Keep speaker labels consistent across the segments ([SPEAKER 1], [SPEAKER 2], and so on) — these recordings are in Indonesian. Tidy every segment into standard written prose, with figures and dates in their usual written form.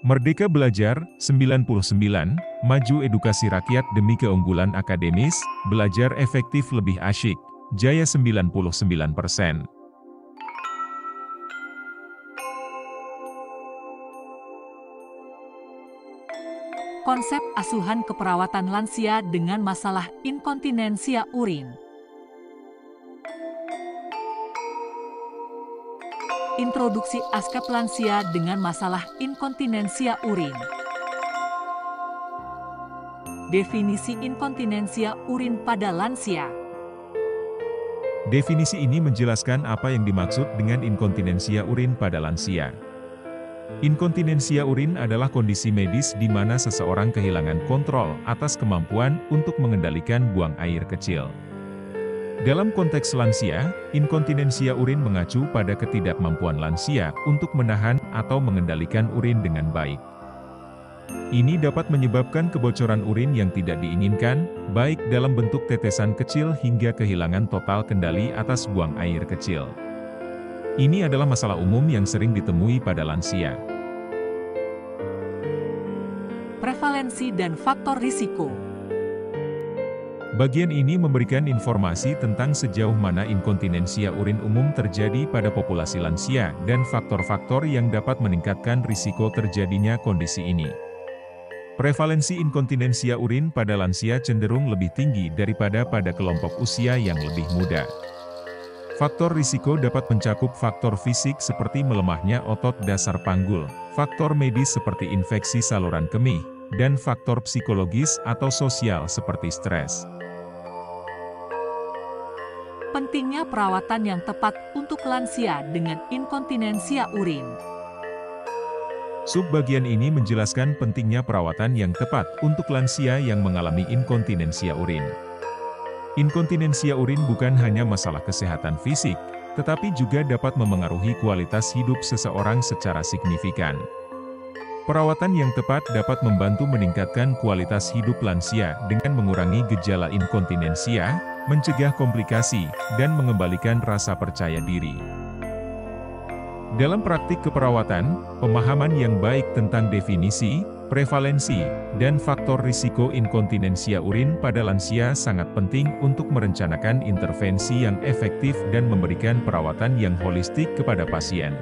[SPEAKER 1] Merdeka Belajar, 99, Maju Edukasi Rakyat Demi Keunggulan Akademis, Belajar Efektif Lebih Asyik, Jaya 99%.
[SPEAKER 2] Konsep asuhan keperawatan lansia dengan masalah inkontinensia urin. Introduksi askep lansia dengan masalah inkontinensia urin. Definisi inkontinensia urin pada lansia.
[SPEAKER 1] Definisi ini menjelaskan apa yang dimaksud dengan inkontinensia urin pada lansia. Inkontinensia urin adalah kondisi medis di mana seseorang kehilangan kontrol atas kemampuan untuk mengendalikan buang air kecil. Dalam konteks lansia, inkontinensia urin mengacu pada ketidakmampuan lansia untuk menahan atau mengendalikan urin dengan baik. Ini dapat menyebabkan kebocoran urin yang tidak diinginkan, baik dalam bentuk tetesan kecil hingga kehilangan total kendali atas buang air kecil. Ini adalah masalah umum yang sering ditemui pada lansia.
[SPEAKER 2] Prevalensi dan faktor risiko.
[SPEAKER 1] Bagian ini memberikan informasi tentang sejauh mana inkontinensia urin umum terjadi pada populasi lansia dan faktor-faktor yang dapat meningkatkan risiko terjadinya kondisi ini. Prevalensi inkontinensia urin pada lansia cenderung lebih tinggi daripada pada kelompok usia yang lebih muda. Faktor risiko dapat mencakup faktor fisik seperti melemahnya otot dasar panggul, faktor medis seperti infeksi saluran kemih, dan faktor psikologis atau sosial seperti stres.
[SPEAKER 2] Pentingnya perawatan yang tepat untuk lansia dengan inkontinensia urin.
[SPEAKER 1] Subbagian ini menjelaskan pentingnya perawatan yang tepat untuk lansia yang mengalami inkontinensia urin. Inkontinensia urin bukan hanya masalah kesehatan fisik, tetapi juga dapat memengaruhi kualitas hidup seseorang secara signifikan. Perawatan yang tepat dapat membantu meningkatkan kualitas hidup lansia dengan mengurangi gejala inkontinensia, mencegah komplikasi, dan mengembalikan rasa percaya diri. Dalam praktik keperawatan, pemahaman yang baik tentang definisi, prevalensi, dan faktor risiko inkontinensia urin pada lansia sangat penting untuk merencanakan intervensi yang efektif dan memberikan perawatan yang holistik kepada pasien.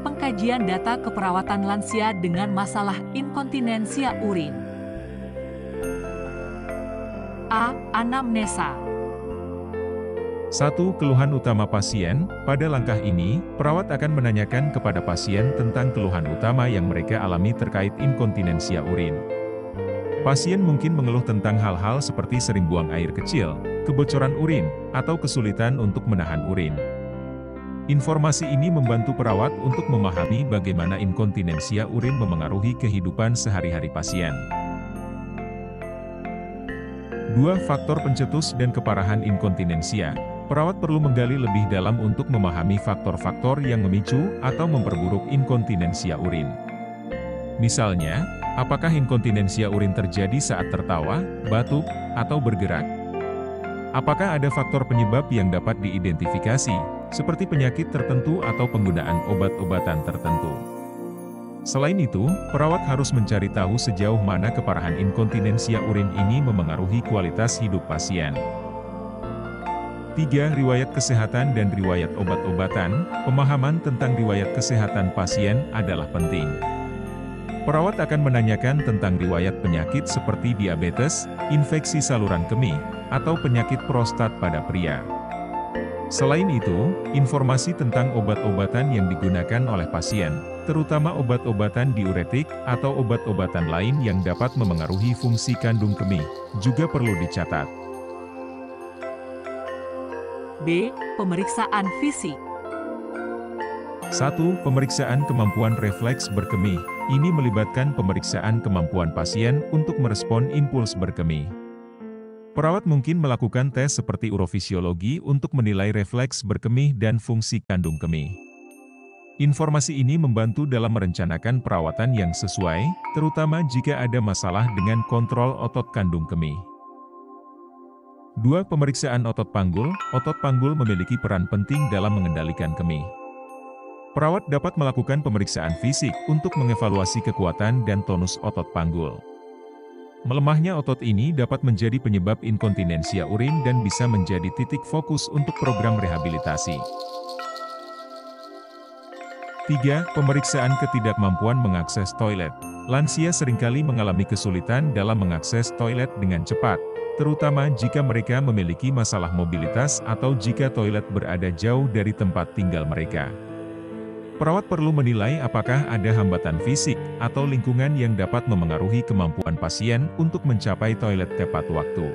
[SPEAKER 2] Pengkajian data keperawatan lansia dengan masalah inkontinensia urin. A. Anamnesa.
[SPEAKER 1] 1. Keluhan utama pasien. Pada langkah ini, perawat akan menanyakan kepada pasien tentang keluhan utama yang mereka alami terkait inkontinensia urin. Pasien mungkin mengeluh tentang hal-hal seperti sering buang air kecil, kebocoran urin, atau kesulitan untuk menahan urin. Informasi ini membantu perawat untuk memahami bagaimana inkontinensia urin memengaruhi kehidupan sehari-hari pasien. 2. Faktor pencetus dan keparahan inkontinensia. Perawat perlu menggali lebih dalam untuk memahami faktor-faktor yang memicu atau memperburuk inkontinensia urin. Misalnya, apakah inkontinensia urin terjadi saat tertawa, batuk, atau bergerak? Apakah ada faktor penyebab yang dapat diidentifikasi, seperti penyakit tertentu atau penggunaan obat-obatan tertentu? Selain itu, perawat harus mencari tahu sejauh mana keparahan inkontinensia urin ini memengaruhi kualitas hidup pasien. 3. Riwayat kesehatan dan riwayat obat-obatan. Pemahaman tentang riwayat kesehatan pasien adalah penting. Perawat akan menanyakan tentang riwayat penyakit seperti diabetes, infeksi saluran kemih, atau penyakit prostat pada pria. Selain itu, informasi tentang obat-obatan yang digunakan oleh pasien, terutama obat-obatan diuretik atau obat-obatan lain yang dapat memengaruhi fungsi kandung kemih, juga perlu dicatat.
[SPEAKER 2] B. Pemeriksaan fisik.
[SPEAKER 1] 1. Pemeriksaan kemampuan refleks berkemih. Ini melibatkan pemeriksaan kemampuan pasien untuk merespon impuls berkemih. Perawat mungkin melakukan tes seperti urofisiologi untuk menilai refleks berkemih dan fungsi kandung kemih. Informasi ini membantu dalam merencanakan perawatan yang sesuai, terutama jika ada masalah dengan kontrol otot kandung kemih. 2. Pemeriksaan otot panggul. Otot panggul memiliki peran penting dalam mengendalikan kemih. Perawat dapat melakukan pemeriksaan fisik untuk mengevaluasi kekuatan dan tonus otot panggul. Melemahnya otot ini dapat menjadi penyebab inkontinensia urin dan bisa menjadi titik fokus untuk program rehabilitasi. 3. Pemeriksaan ketidakmampuan mengakses toilet. Lansia seringkali mengalami kesulitan dalam mengakses toilet dengan cepat, terutama jika mereka memiliki masalah mobilitas atau jika toilet berada jauh dari tempat tinggal mereka. Perawat perlu menilai apakah ada hambatan fisik atau lingkungan yang dapat memengaruhi kemampuan pasien untuk mencapai toilet tepat waktu.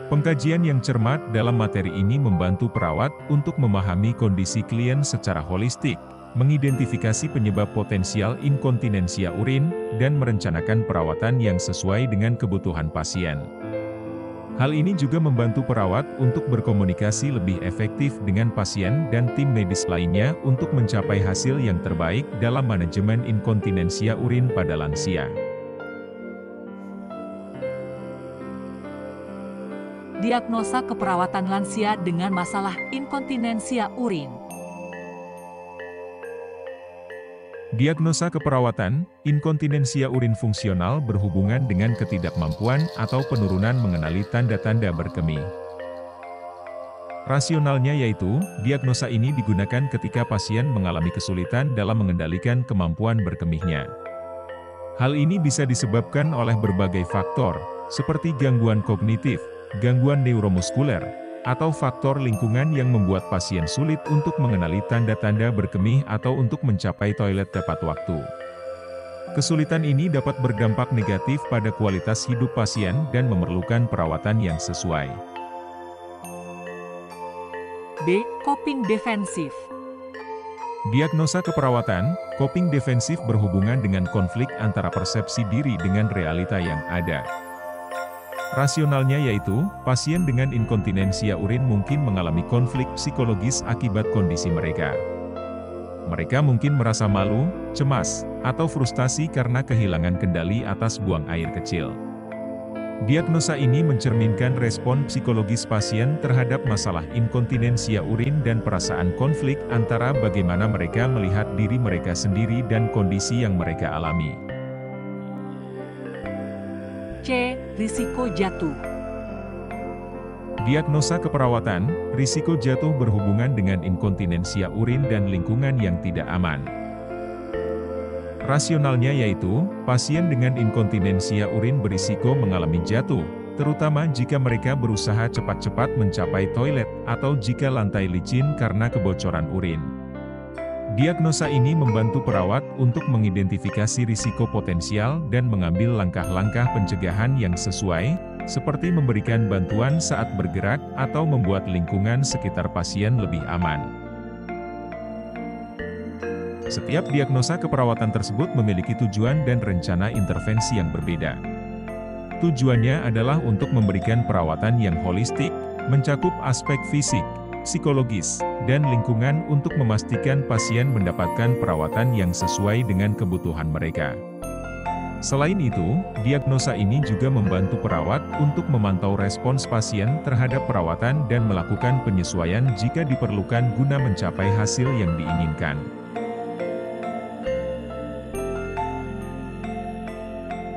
[SPEAKER 1] Pengkajian yang cermat dalam materi ini membantu perawat untuk memahami kondisi klien secara holistik, mengidentifikasi penyebab potensial inkontinensia urin, dan merencanakan perawatan yang sesuai dengan kebutuhan pasien. Hal ini juga membantu perawat untuk berkomunikasi lebih efektif dengan pasien dan tim medis lainnya untuk mencapai hasil yang terbaik dalam manajemen inkontinensia urin pada lansia.
[SPEAKER 2] Diagnosa keperawatan lansia dengan masalah inkontinensia urin.
[SPEAKER 1] Diagnosa keperawatan, inkontinensia urin fungsional berhubungan dengan ketidakmampuan atau penurunan mengenali tanda-tanda berkemih. Rasionalnya yaitu, diagnosa ini digunakan ketika pasien mengalami kesulitan dalam mengendalikan kemampuan berkemihnya. Hal ini bisa disebabkan oleh berbagai faktor, seperti gangguan kognitif, gangguan neuromuskuler, atau faktor lingkungan yang membuat pasien sulit untuk mengenali tanda-tanda berkemih atau untuk mencapai toilet tepat waktu. Kesulitan ini dapat berdampak negatif pada kualitas hidup pasien dan memerlukan perawatan yang sesuai.
[SPEAKER 2] B. Coping defensif.
[SPEAKER 1] Diagnosa keperawatan, coping defensif berhubungan dengan konflik antara persepsi diri dengan realita yang ada. Rasionalnya yaitu, pasien dengan inkontinensia urin mungkin mengalami konflik psikologis akibat kondisi mereka. Mereka mungkin merasa malu, cemas, atau frustasi karena kehilangan kendali atas buang air kecil. Diagnosa ini mencerminkan respon psikologis pasien terhadap masalah inkontinensia urin dan perasaan konflik antara bagaimana mereka melihat diri mereka sendiri dan kondisi yang mereka alami.
[SPEAKER 2] C. Risiko jatuh.
[SPEAKER 1] Diagnosa keperawatan, risiko jatuh berhubungan dengan inkontinensia urin dan lingkungan yang tidak aman. Rasionalnya yaitu, pasien dengan inkontinensia urin berisiko mengalami jatuh, terutama jika mereka berusaha cepat-cepat mencapai toilet atau jika lantai licin karena kebocoran urin. Diagnosa ini membantu perawat untuk mengidentifikasi risiko potensial dan mengambil langkah-langkah pencegahan yang sesuai, seperti memberikan bantuan saat bergerak atau membuat lingkungan sekitar pasien lebih aman. Setiap diagnosa keperawatan tersebut memiliki tujuan dan rencana intervensi yang berbeda. Tujuannya adalah untuk memberikan perawatan yang holistik, mencakup aspek fisik, psikologis, dan lingkungan untuk memastikan pasien mendapatkan perawatan yang sesuai dengan kebutuhan mereka. Selain itu, diagnosa ini juga membantu perawat untuk memantau respons pasien terhadap perawatan dan melakukan penyesuaian jika diperlukan guna mencapai hasil yang diinginkan.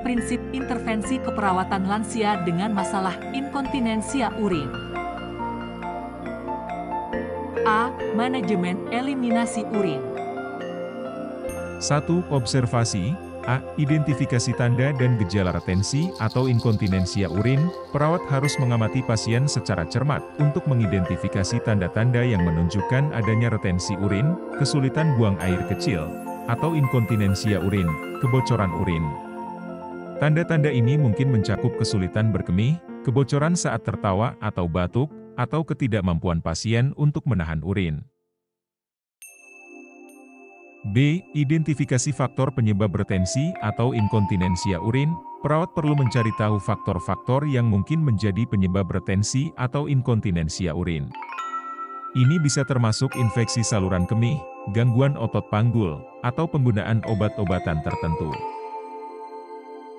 [SPEAKER 2] Prinsip intervensi keperawatan lansia dengan masalah inkontinensia urin. A. Manajemen eliminasi urin.
[SPEAKER 1] 1. Observasi. A. Identifikasi tanda dan gejala retensi atau inkontinensia urin. Perawat harus mengamati pasien secara cermat untuk mengidentifikasi tanda-tanda yang menunjukkan adanya retensi urin, kesulitan buang air kecil, atau inkontinensia urin, kebocoran urin. Tanda-tanda ini mungkin mencakup kesulitan berkemih, kebocoran saat tertawa atau batuk, atau ketidakmampuan pasien untuk menahan urin. B. Identifikasi faktor penyebab retensi atau inkontinensia urin. Perawat perlu mencari tahu faktor-faktor yang mungkin menjadi penyebab retensi atau inkontinensia urin. Ini bisa termasuk infeksi saluran kemih, gangguan otot panggul, atau penggunaan obat-obatan tertentu.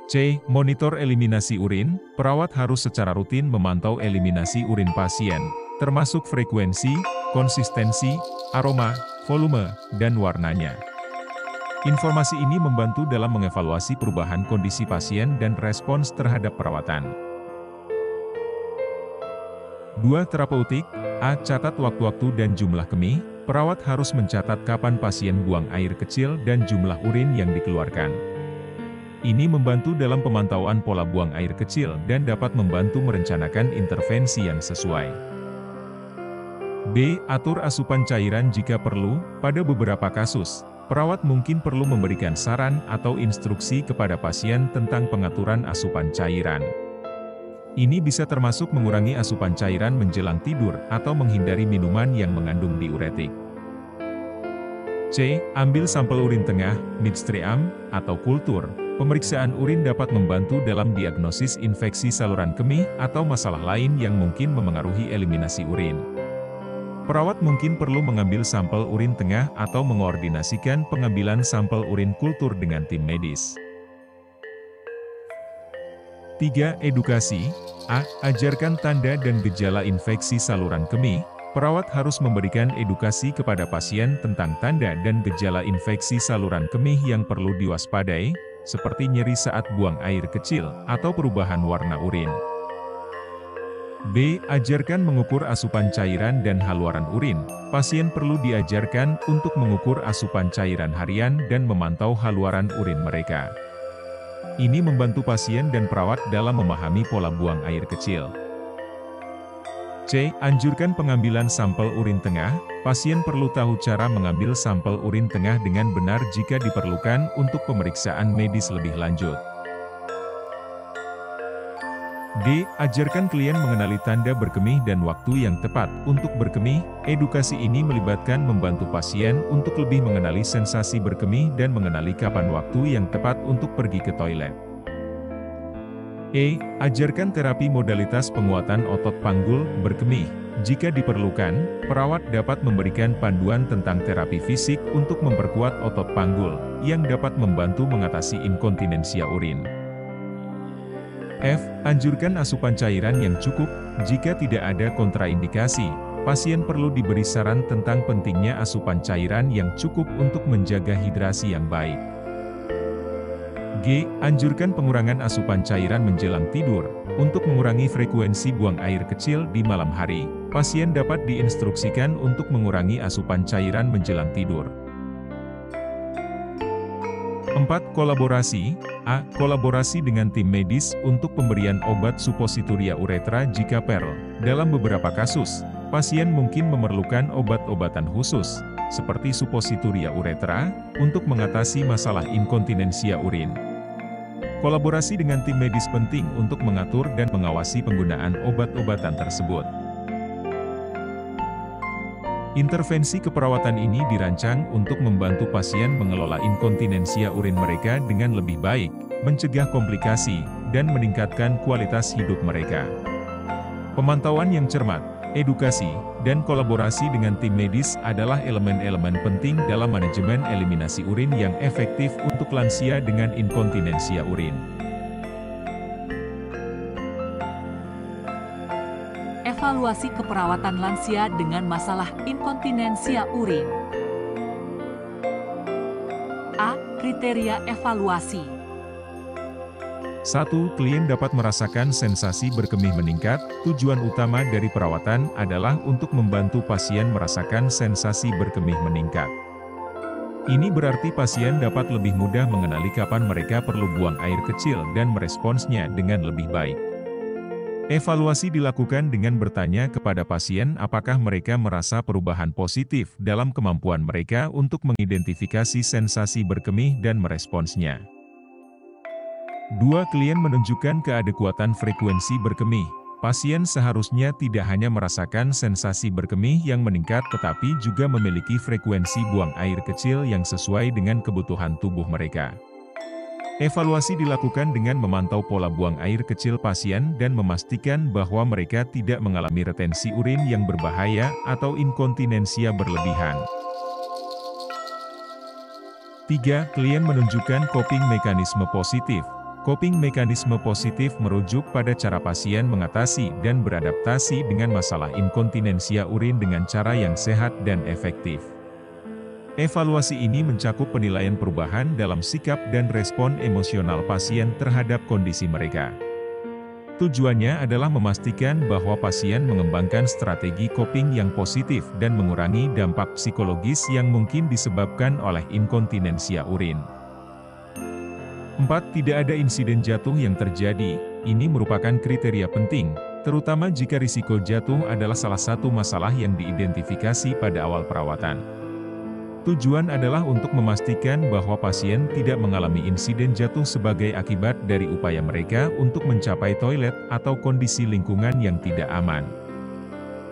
[SPEAKER 1] C. Monitor eliminasi urin. Perawat harus secara rutin memantau eliminasi urin pasien, termasuk frekuensi, konsistensi, aroma, volume, dan warnanya. Informasi ini membantu dalam mengevaluasi perubahan kondisi pasien dan respons terhadap perawatan. 2. Terapeutik. A. Catat waktu-waktu dan jumlah kemih. Perawat harus mencatat kapan pasien buang air kecil dan jumlah urin yang dikeluarkan. Ini membantu dalam pemantauan pola buang air kecil dan dapat membantu merencanakan intervensi yang sesuai. B. Atur asupan cairan jika perlu. Pada beberapa kasus, perawat mungkin perlu memberikan saran atau instruksi kepada pasien tentang pengaturan asupan cairan. Ini bisa termasuk mengurangi asupan cairan menjelang tidur atau menghindari minuman yang mengandung diuretik. C. Ambil sampel urin tengah, midstream, atau kultur. Pemeriksaan urin dapat membantu dalam diagnosis infeksi saluran kemih atau masalah lain yang mungkin memengaruhi eliminasi urin. Perawat mungkin perlu mengambil sampel urin tengah atau mengoordinasikan pengambilan sampel urin kultur dengan tim medis. 3. Edukasi. A. Ajarkan tanda dan gejala infeksi saluran kemih. Perawat harus memberikan edukasi kepada pasien tentang tanda dan gejala infeksi saluran kemih yang perlu diwaspadai, seperti nyeri saat buang air kecil atau perubahan warna urin. B. Ajarkan mengukur asupan cairan dan haluaran urin. Pasien perlu diajarkan untuk mengukur asupan cairan harian dan memantau haluaran urin mereka. Ini membantu pasien dan perawat dalam memahami pola buang air kecil. C. Anjurkan pengambilan sampel urin tengah. Pasien perlu tahu cara mengambil sampel urin tengah dengan benar jika diperlukan untuk pemeriksaan medis lebih lanjut. D. Ajarkan klien mengenali tanda berkemih dan waktu yang tepat untuk berkemih. Edukasi ini melibatkan membantu pasien untuk lebih mengenali sensasi berkemih dan mengenali kapan waktu yang tepat untuk pergi ke toilet. E. Ajarkan terapi modalitas penguatan otot panggul berkemih. Jika diperlukan, perawat dapat memberikan panduan tentang terapi fisik untuk memperkuat otot panggul, yang dapat membantu mengatasi inkontinensia urin. F. Anjurkan asupan cairan yang cukup. Jika tidak ada kontraindikasi, pasien perlu diberi saran tentang pentingnya asupan cairan yang cukup untuk menjaga hidrasi yang baik. G. Anjurkan pengurangan asupan cairan menjelang tidur. Untuk mengurangi frekuensi buang air kecil di malam hari, pasien dapat diinstruksikan untuk mengurangi asupan cairan menjelang tidur. 4. Kolaborasi. A. Kolaborasi dengan tim medis untuk pemberian obat supositoria uretra jika perlu. Dalam beberapa kasus, pasien mungkin memerlukan obat-obatan khusus, seperti supositoria uretra, untuk mengatasi masalah inkontinensia urin. Kolaborasi dengan tim medis penting untuk mengatur dan mengawasi penggunaan obat-obatan tersebut. Intervensi keperawatan ini dirancang untuk membantu pasien mengelola inkontinensia urin mereka dengan lebih baik, mencegah komplikasi, dan meningkatkan kualitas hidup mereka. Pemantauan yang cermat, edukasi, dan kolaborasi dengan tim medis adalah elemen-elemen penting dalam manajemen eliminasi urin yang efektif untuk lansia dengan inkontinensia urin.
[SPEAKER 2] Evaluasi keperawatan lansia dengan masalah inkontinensia urin. A. Kriteria evaluasi.
[SPEAKER 1] 1. Klien dapat merasakan sensasi berkemih meningkat. Tujuan utama dari perawatan adalah untuk membantu pasien merasakan sensasi berkemih meningkat. Ini berarti pasien dapat lebih mudah mengenali kapan mereka perlu buang air kecil dan meresponsnya dengan lebih baik. Evaluasi dilakukan dengan bertanya kepada pasien apakah mereka merasa perubahan positif dalam kemampuan mereka untuk mengidentifikasi sensasi berkemih dan meresponsnya. 2. Klien menunjukkan keadekuatan frekuensi berkemih. Pasien seharusnya tidak hanya merasakan sensasi berkemih yang meningkat tetapi juga memiliki frekuensi buang air kecil yang sesuai dengan kebutuhan tubuh mereka. Evaluasi dilakukan dengan memantau pola buang air kecil pasien dan memastikan bahwa mereka tidak mengalami retensi urin yang berbahaya atau inkontinensia berlebihan. 3. Klien menunjukkan coping mekanisme positif. Coping mekanisme positif merujuk pada cara pasien mengatasi dan beradaptasi dengan masalah inkontinensia urin dengan cara yang sehat dan efektif. Evaluasi ini mencakup penilaian perubahan dalam sikap dan respon emosional pasien terhadap kondisi mereka. Tujuannya adalah memastikan bahwa pasien mengembangkan strategi coping yang positif dan mengurangi dampak psikologis yang mungkin disebabkan oleh inkontinensia urin. 4. Tidak ada insiden jatuh yang terjadi. Ini merupakan kriteria penting, terutama jika risiko jatuh adalah salah satu masalah yang diidentifikasi pada awal perawatan. Tujuan adalah untuk memastikan bahwa pasien tidak mengalami insiden jatuh sebagai akibat dari upaya mereka untuk mencapai toilet atau kondisi lingkungan yang tidak aman.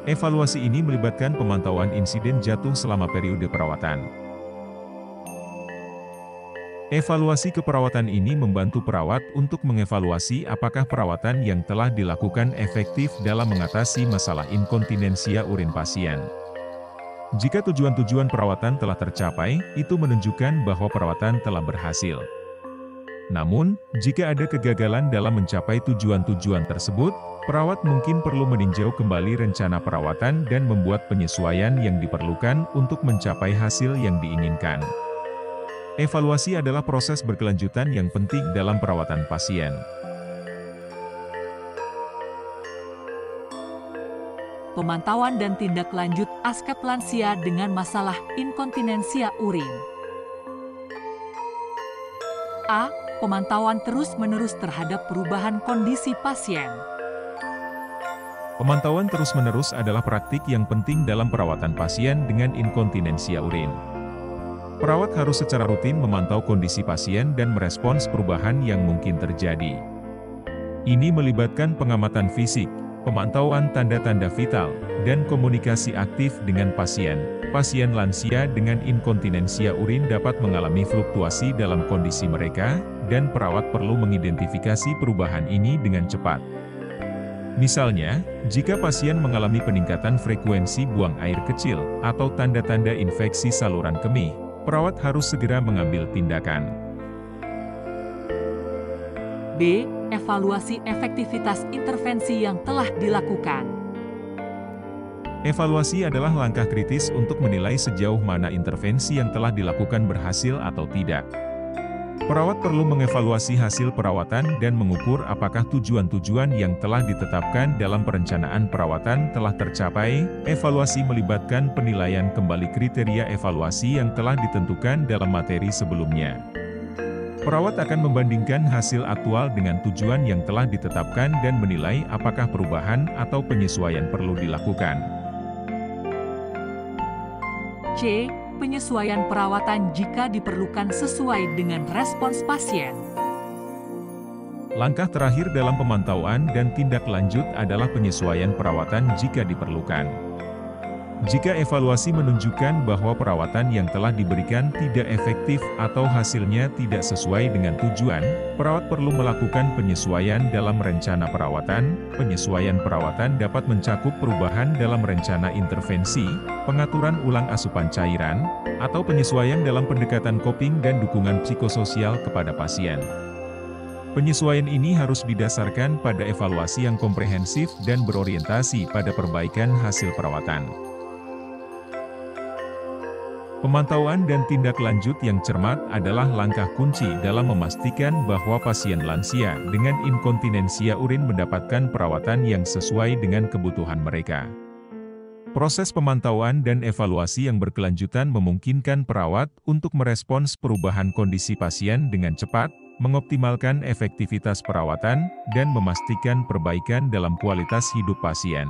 [SPEAKER 1] Evaluasi ini melibatkan pemantauan insiden jatuh selama periode perawatan. Evaluasi keperawatan ini membantu perawat untuk mengevaluasi apakah perawatan yang telah dilakukan efektif dalam mengatasi masalah inkontinensia urin pasien. Jika tujuan-tujuan perawatan telah tercapai, itu menunjukkan bahwa perawatan telah berhasil. Namun, jika ada kegagalan dalam mencapai tujuan-tujuan tersebut, perawat mungkin perlu meninjau kembali rencana perawatan dan membuat penyesuaian yang diperlukan untuk mencapai hasil yang diinginkan. Evaluasi adalah proses berkelanjutan yang penting dalam perawatan pasien.
[SPEAKER 2] Pemantauan dan tindak lanjut askep lansia dengan masalah inkontinensia urin. A. Pemantauan terus-menerus terhadap perubahan kondisi pasien.
[SPEAKER 1] Pemantauan terus-menerus adalah praktik yang penting dalam perawatan pasien dengan inkontinensia urin. Perawat harus secara rutin memantau kondisi pasien dan merespons perubahan yang mungkin terjadi. Ini melibatkan pengamatan fisik, pemantauan tanda-tanda vital, dan komunikasi aktif dengan pasien. Pasien lansia dengan inkontinensia urin dapat mengalami fluktuasi dalam kondisi mereka, dan perawat perlu mengidentifikasi perubahan ini dengan cepat. Misalnya, jika pasien mengalami peningkatan frekuensi buang air kecil, atau tanda-tanda infeksi saluran kemih, perawat harus segera mengambil tindakan.
[SPEAKER 2] B. Evaluasi efektivitas intervensi yang telah dilakukan.
[SPEAKER 1] Evaluasi adalah langkah kritis untuk menilai sejauh mana intervensi yang telah dilakukan berhasil atau tidak. Perawat perlu mengevaluasi hasil perawatan dan mengukur apakah tujuan-tujuan yang telah ditetapkan dalam perencanaan perawatan telah tercapai. Evaluasi melibatkan penilaian kembali kriteria evaluasi yang telah ditentukan dalam materi sebelumnya. Perawat akan membandingkan hasil aktual dengan tujuan yang telah ditetapkan dan menilai apakah perubahan atau penyesuaian perlu dilakukan.
[SPEAKER 2] C. Penyesuaian perawatan jika diperlukan sesuai dengan respons pasien.
[SPEAKER 1] Langkah terakhir dalam pemantauan dan tindak lanjut adalah penyesuaian perawatan jika diperlukan. Jika evaluasi menunjukkan bahwa perawatan yang telah diberikan tidak efektif atau hasilnya tidak sesuai dengan tujuan, perawat perlu melakukan penyesuaian dalam rencana perawatan. Penyesuaian perawatan dapat mencakup perubahan dalam rencana intervensi, pengaturan ulang asupan cairan, atau penyesuaian dalam pendekatan coping dan dukungan psikososial kepada pasien. Penyesuaian ini harus didasarkan pada evaluasi yang komprehensif dan berorientasi pada perbaikan hasil perawatan. Pemantauan dan tindak lanjut yang cermat adalah langkah kunci dalam memastikan bahwa pasien lansia dengan inkontinensia urin mendapatkan perawatan yang sesuai dengan kebutuhan mereka. Proses pemantauan dan evaluasi yang berkelanjutan memungkinkan perawat untuk merespons perubahan kondisi pasien dengan cepat, mengoptimalkan efektivitas perawatan, dan memastikan perbaikan dalam kualitas hidup pasien.